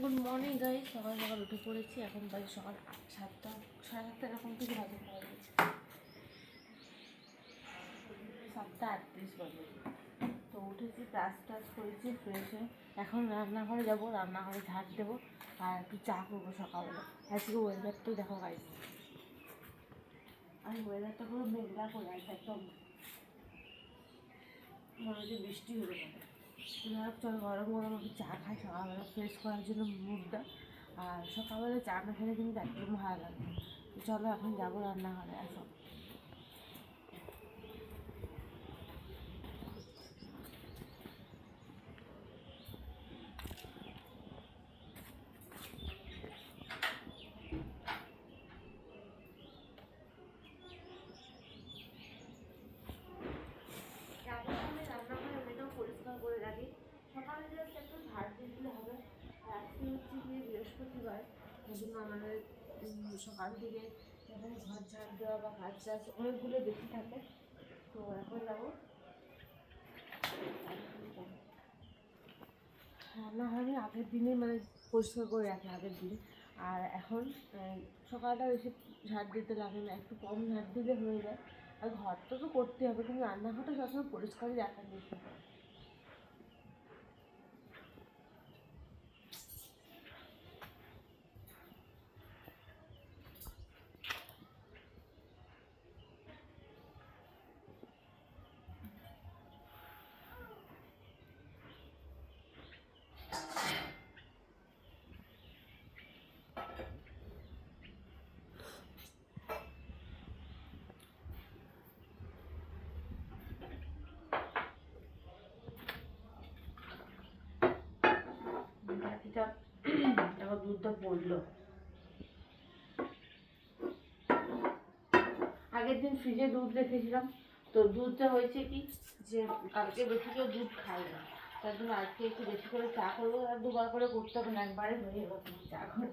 Good morning guys, সকাল সকাল উঠে পড়েছি। এখন বাজে সকাল 7টা, 7:30 এরকম কিছু বাজে, 7:38 বাজে। তো উঠেছি, ব্রাশ টাশ করেছি, ফ্রেশ হয়ে এখন রান্নাঘরে যাবো, রান্নাঘরে ঝাড় দেবো আর একটু চা করবো সকালবেলা। আজকে ওয়েদারটাও দেখো গাইস, আর ওয়েদারটা পুরো মেঘলা করে আছে, একদম মনে হচ্ছে বৃষ্টি হয়ে যাবে। চল গরম গরম একটু চা খাই সকালবেলা, ফ্রেশ করার জন্য মুডটা। আর সকালবেলা চা না খেলে কিন্তু একদম ভালো লাগে। তো চলো এখন যাবো রান্নাঘরে, আসো। আমি রান্নাঘরে মেয়েটাও পরিষ্কার করে রাখি, সকালে জাস্ট একটু ঝাড় দিয়ে দিলে হবে। আর আজকে হচ্ছে গিয়ে বৃহস্পতিবার, ওই জন্য আমাদের সকাল থেকে যখন ঘর ঝাড় দেওয়া বা কাজ টাজ অনেকগুলো বেশি থাকে। তো এখন যাবো রান্নাঘর। আমি আগের দিনে মানে পরিষ্কার করে রাখি আগের দিনে। আর এখন সকালটা বেশি ঝাড় দিতে লাগে না, একটু কম ঝাড় দিলে হয়ে যায়। আর ঘরটা তো করতে হবে, কিন্তু রান্নাঘরটা সবসময় পরিষ্কারই রাখা যেতে হয়। এটা এবার দুধটা পড়লো। আগের দিন ফ্রিজে দুধ রেখেছিলাম, তো দুধটা হয়েছে কি যে কালকে বেশি করে দুধ খাই না, তার জন্য আজকে একটু বেশি করে চা করবো। আর দুবার করে করতে হবে না, একবারে হয়ে যাবে চা করে।